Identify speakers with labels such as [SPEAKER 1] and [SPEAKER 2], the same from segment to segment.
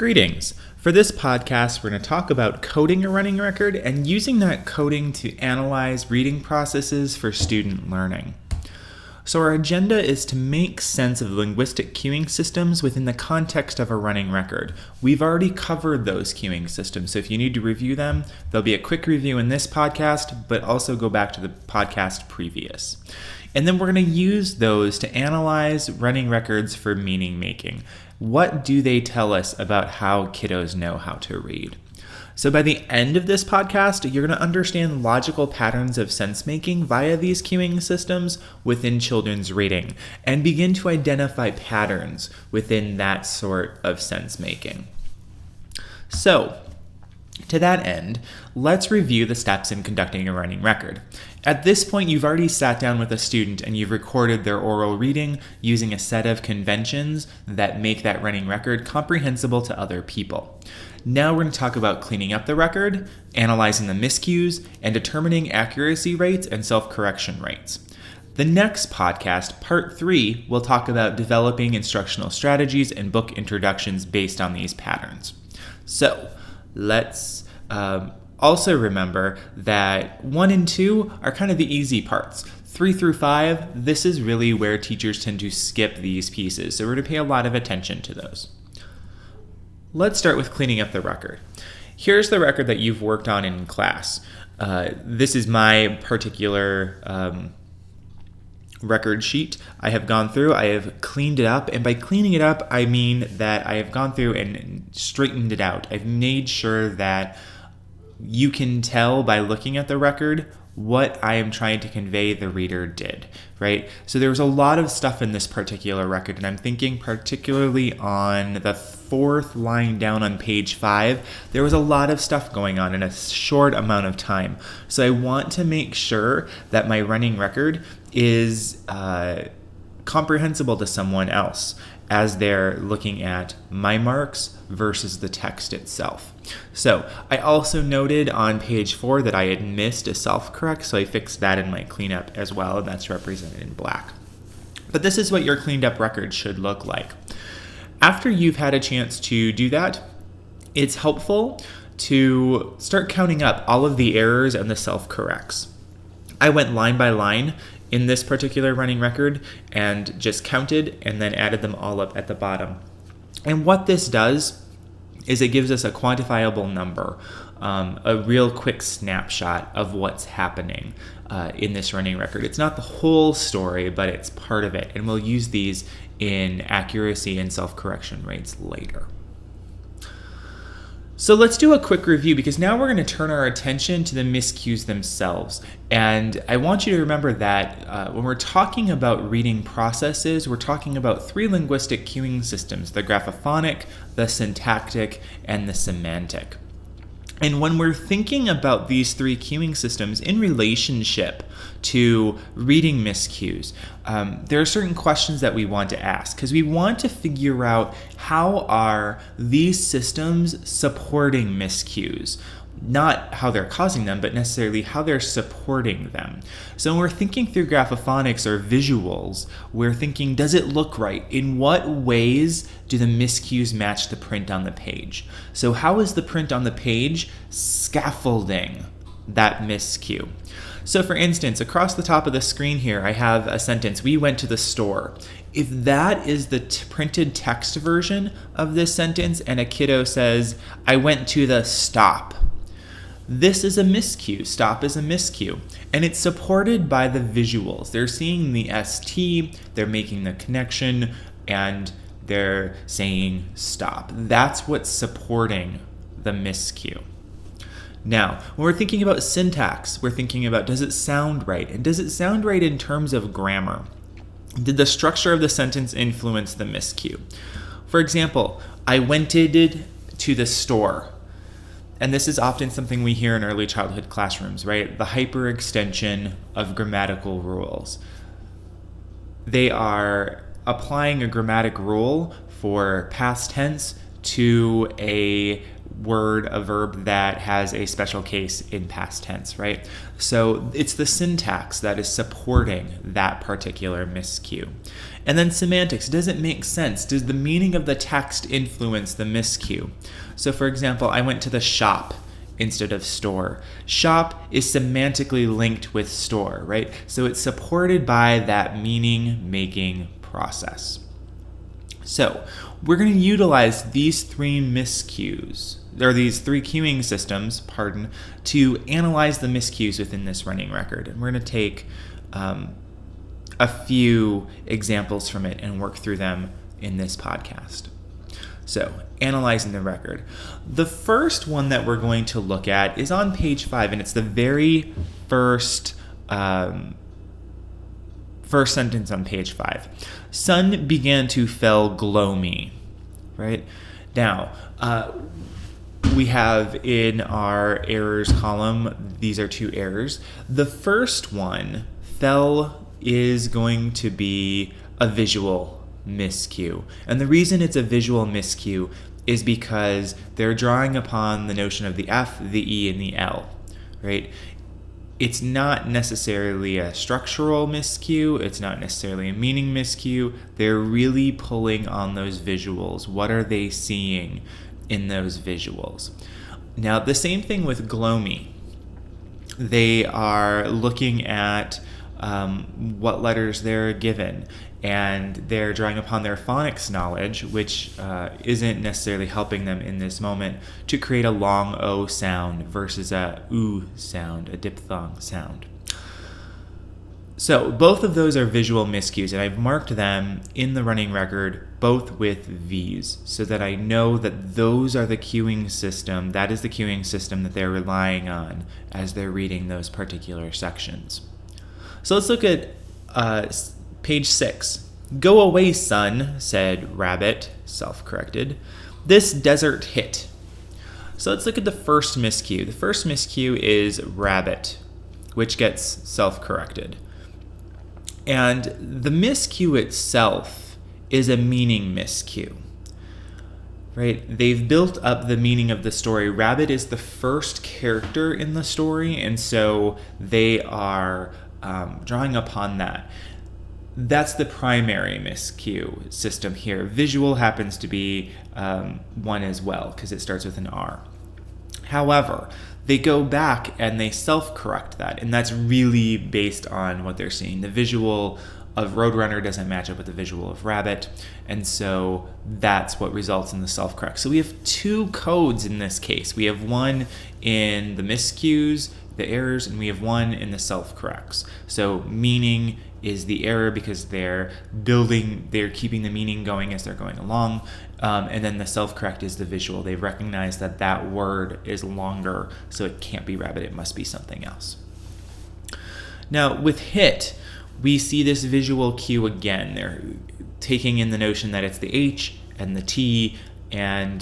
[SPEAKER 1] Greetings. For this podcast, we're going to talk about coding a running record and using that coding to analyze reading processes for student learning. So our agenda is to make sense of linguistic cueing systems within the context of a running record. We've already covered those cueing systems, so if you need to review them, there'll be a quick review in this podcast, but also go back to the podcast previous. And then we're going to use those to analyze running records for meaning making. What do they tell us about how kiddos know how to read? So by the end of this podcast, you're going to understand logical patterns of sense making via these cueing systems within children's reading and begin to identify patterns within that sort of sense making. So, to that end, let's review the steps in conducting a running record. At this point, you've already sat down with a student and you've recorded their oral reading using a set of conventions that make that running record comprehensible to other people. Now we're going to talk about cleaning up the record, analyzing the miscues, and determining accuracy rates and self-correction rates. The next podcast, Part 3, will talk about developing instructional strategies and book introductions based on these patterns. So, let's also remember that 1 and 2 are kind of the easy parts. 3 through 5, this is really where teachers tend to skip these pieces, so we're going to pay a lot of attention to those. Let's start with cleaning up the record. Here's the record that you've worked on in class. This is my particular record sheet. I have gone through, I have cleaned it up, and by cleaning it up, I mean that I have gone through and straightened it out. I've made sure that you can tell by looking at the record what I am trying to convey the reader did, right? So there was a lot of stuff in this particular record, and I'm thinking particularly on the 4th line down on page 5, there was a lot of stuff going on in a short amount of time. So I want to make sure that my running record is comprehensible to someone else as they're looking at my marks versus the text itself. So I also noted on page 4 that I had missed a self-correct, so I fixed that in my cleanup as well, and that's represented in black. But this is what your cleaned up record should look like. After you've had a chance to do that, it's helpful to start counting up all of the errors and the self-corrects. I went line by line in this particular running record and just counted and then added them all up at the bottom. And what this does is it gives us a quantifiable number, a real quick snapshot of what's happening in this running record. It's not the whole story, but it's part of it. And we'll use these in accuracy and self-correction rates later. So let's do a quick review because now we're going to turn our attention to the miscues themselves. And I want you to remember that when we're talking about reading processes, we're talking about 3 linguistic cueing systems: the graphophonic, the syntactic, and the semantic. And when we're thinking about these 3 cueing systems in relationship to reading miscues, there are certain questions that we want to ask because we want to figure out how are these systems supporting miscues. Not how they're causing them, but necessarily how they're supporting them. So when we're thinking through graphophonics or visuals, we're thinking, does it look right? In what ways do the miscues match the print on the page? So how is the print on the page scaffolding that miscue? So for instance, across the top of the screen here, I have a sentence, "We went to the store." If that is the printed text version of this sentence and a kiddo says, "I went to the stop," this is a miscue. Stop is a miscue. And it's supported by the visuals. They're seeing the ST, they're making the connection, and they're saying stop. That's what's supporting the miscue. Now, when we're thinking about syntax, we're thinking about, does it sound right? And does it sound right in terms of grammar? Did the structure of the sentence influence the miscue? For example, I wented to the store. And this is often something we hear in early childhood classrooms, right? The hyperextension of grammatical rules. They are applying a grammatic rule for past tense to a word, a verb that has a special case in past tense, right? So it's the syntax that is supporting that particular miscue. And then semantics. Does it make sense? Does the meaning of the text influence the miscue? So for example, I went to the shop instead of store. Shop is semantically linked with store, right? So it's supported by that meaning-making process. So we're going to utilize these three miscues, or these three queuing systems, to analyze the miscues within this running record. And we're going to take a few examples from it and work through them in this podcast. So, analyzing the record. The first one that we're going to look at is on page 5, and it's the very first sentence on page 5. Sun began to fell gloamy, right? Now, we have in our errors column, these are two errors. The first one, fell, is going to be a visual miscue. And the reason it's a visual miscue is because they're drawing upon the notion of the F, the E, and the L, right? It's not necessarily a structural miscue. It's not necessarily a meaning miscue. They're really pulling on those visuals. What are they seeing in those visuals? Now, the same thing with gloamy. They are looking at what letters they're given, and they're drawing upon their phonics knowledge, which isn't necessarily helping them in this moment, to create a long O sound versus a oo sound, a diphthong sound. So both of those are visual miscues, and I've marked them in the running record both with V's, so that I know that those are the queuing system, that is the queuing system that they're relying on as they're reading those particular sections. So let's look at page 6. Go away, son, said Rabbit, self-corrected. This desert hit. So let's look at the first miscue. The first miscue is Rabbit, which gets self-corrected. And the miscue itself is a meaning miscue, right? They've built up the meaning of the story. Rabbit is the first character in the story, and so they are drawing upon that. That's the primary miscue system here. Visual happens to be one as well, because it starts with an R. However, they go back and they self-correct that, and that's really based on what they're seeing. The visual of Roadrunner doesn't match up with the visual of Rabbit, and so that's what results in the self-correct. So we have two codes in this case. We have one in the miscues, the errors, and we have one in the self-corrects. So meaning is the error because they're keeping the meaning going as they're going along, and then the self-correct is the visual. They've recognized that that word is longer, so it can't be Rabbit, it must be something else. Now with hit, we see this visual cue again. They're taking in the notion that it's the H and the T, and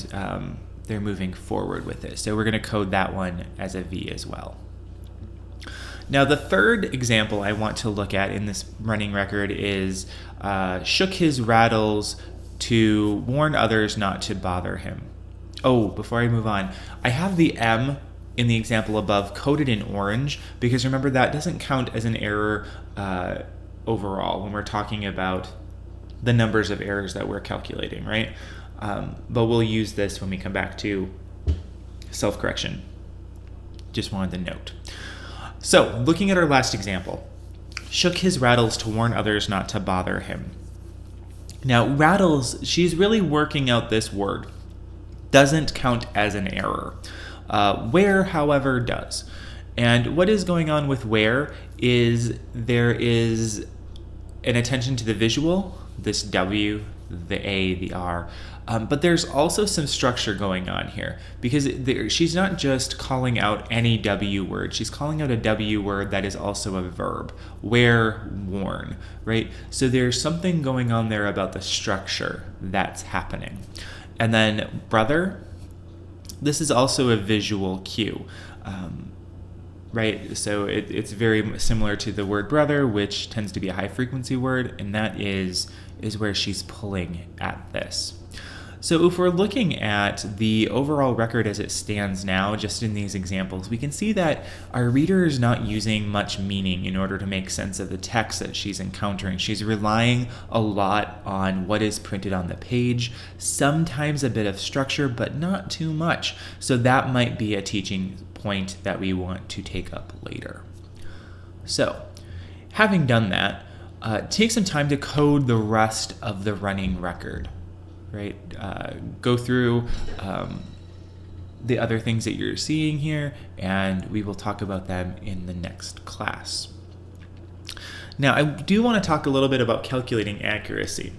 [SPEAKER 1] they're moving forward with it. So we're going to code that one as a V as well. Now the third example I want to look at in this running record is shook his rattles to warn others not to bother him. Oh, before I move on, I have the M in the example above coded in orange, because remember that doesn't count as an error overall when we're talking about the numbers of errors that we're calculating, right? But we'll use this when we come back to self-correction. Just wanted to note. So, looking at our last example, shook his rattles to warn others not to bother him. Now, rattles, she's really working out this word. Doesn't count as an error. Where, however, does. And what is going on with where is there is an attention to the visual, this W, the A, the R, but there's also some structure going on here, because she's not just calling out any W word, she's calling out a W word that is also a verb, wear, worn, right? So there's something going on there about the structure that's happening. And then brother, this is also a visual cue, right? So it's very similar to the word brother, which tends to be a high frequency word, and that is where she's pulling at this. So if we're looking at the overall record as it stands now, just in these examples, we can see that our reader is not using much meaning in order to make sense of the text that she's encountering. She's relying a lot on what is printed on the page, sometimes a bit of structure, but not too much. So that might be a teaching point that we want to take up later. So, having done that, take some time to code the rest of the running record. Right? Go through the other things that you're seeing here, and we will talk about them in the next class. Now, I do want to talk a little bit about calculating accuracy.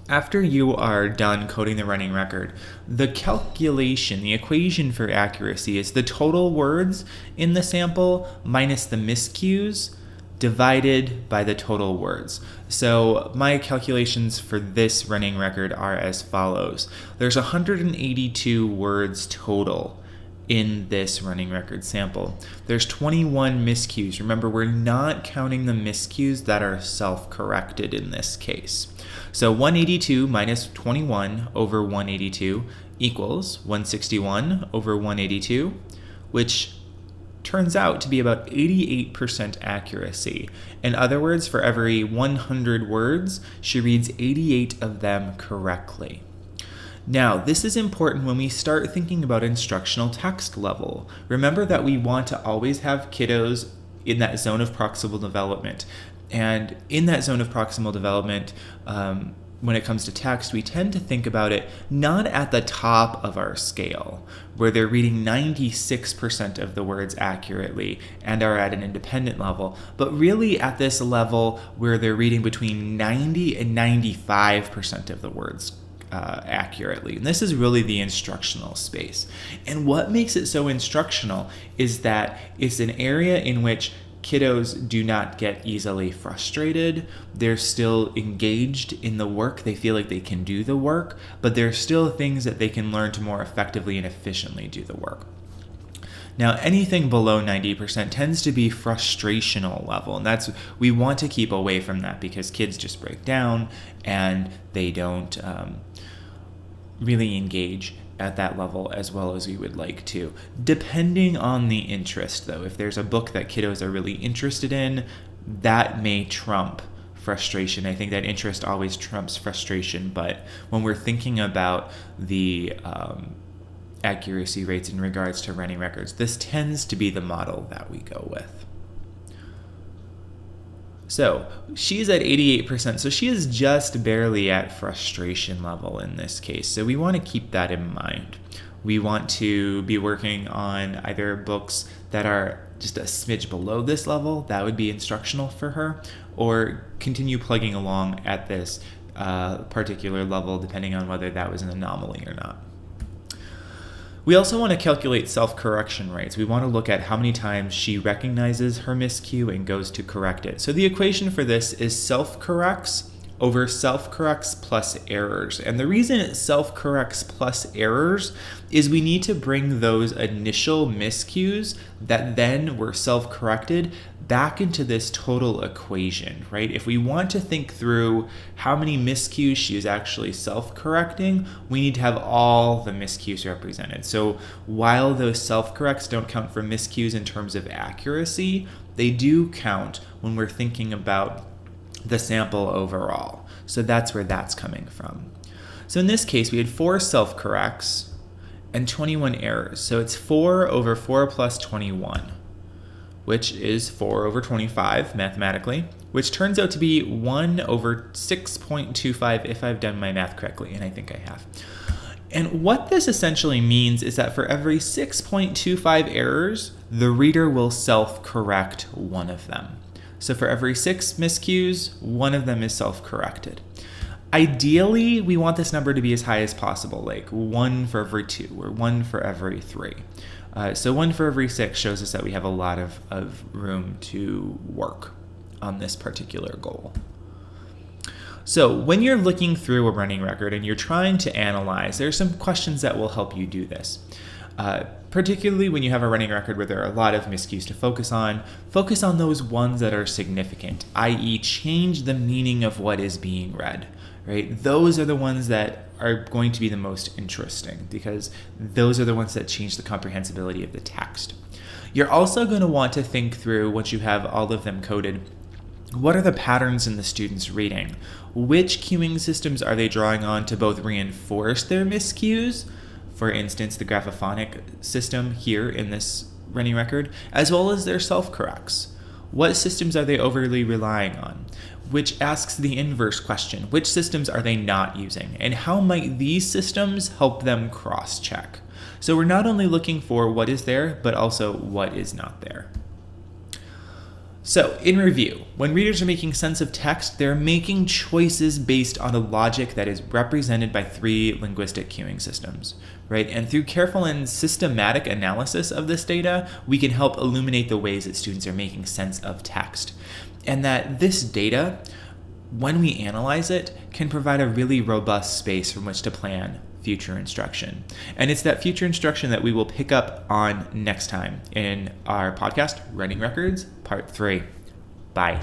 [SPEAKER 1] After you are done coding the running record, the calculation, the equation for accuracy is the total words in the sample minus the miscues divided by the total words. So my calculations for this running record are as follows. There's 182 words total in this running record sample. There's 21 miscues. Remember, we're not counting the miscues that are self-corrected in this case. So 182 minus 21 over 182 equals 161 over 182, which turns out to be about 88% accuracy. In other words, for every 100 words, she reads 88 of them correctly. Now, this is important when we start thinking about instructional text level. Remember that we want to always have kiddos in that zone of proximal development. And in that zone of proximal development, when it comes to text, we tend to think about it not at the top of our scale, where they're reading 96% of the words accurately and are at an independent level, but really at this level where they're reading between 90 and 95% of the words accurately. And this is really the instructional space. And what makes it so instructional is that it's an area in which kiddos do not get easily frustrated. They're still engaged in the work. They feel like they can do the work, but there's still things that they can learn to more effectively and efficiently do the work. Now, anything below 90% tends to be frustrational level, and we want to keep away from that because kids just break down and they don't really engage at that level as well as we would like to. Depending on the interest, though, if there's a book that kiddos are really interested in, that may trump frustration. I think that interest always trumps frustration, but when we're thinking about the accuracy rates in regards to running records, this tends to be the model that we go with. So she's at 88%, so she is just barely at frustration level in this case. So we want to keep that in mind. We want to be working on either books that are just a smidge below this level, that would be instructional for her, or continue plugging along at this particular level depending on whether that was an anomaly or not. We also want to calculate self-correction rates. We want to look at how many times she recognizes her miscue and goes to correct it. So the equation for this is self-corrects over self-corrects plus errors. And the reason it self-corrects plus errors is we need to bring those initial miscues that then were self-corrected back into this total equation, right? If we want to think through how many miscues she is actually self-correcting, we need to have all the miscues represented. So while those self-corrects don't count for miscues in terms of accuracy, they do count when we're thinking about the sample overall. So that's where that's coming from. So in this case, we had 4 self-corrects and 21 errors. So it's 4 over 4 plus 21, which is 4 over 25 mathematically, which turns out to be 1 over 6.25 if I've done my math correctly, and I think I have. And what this essentially means is that for every 6.25 errors, the reader will self-correct one of them. So for every 6 miscues, one of them is self-corrected. Ideally, we want this number to be as high as possible, like 1 for every 2 or 1 for every 3. So 1 for every 6 shows us that we have a lot of room to work on this particular goal. So when you're looking through a running record and you're trying to analyze, there are some questions that will help you do this. Particularly when you have a running record where there are a lot of miscues to focus on those ones that are significant, i.e. change the meaning of what is being read, right? Those are the ones that are going to be the most interesting because those are the ones that change the comprehensibility of the text. You're also going to want to think through, once you have all of them coded, what are the patterns in the student's reading? Which cueing systems are they drawing on to both reinforce their miscues, for instance, the graphophonic system here in this running record, as well as their self-corrects? What systems are they overly relying on? Which asks the inverse question, which systems are they not using? And how might these systems help them cross-check? So we're not only looking for what is there, but also what is not there. So, in review, when readers are making sense of text, they're making choices based on a logic that is represented by 3 linguistic cueing systems, right? And through careful and systematic analysis of this data, we can help illuminate the ways that students are making sense of text. And that this data, when we analyze it, can provide a really robust space from which to plan future instruction. And it's that future instruction that we will pick up on next time in our podcast, Running Records, Part 3. Bye.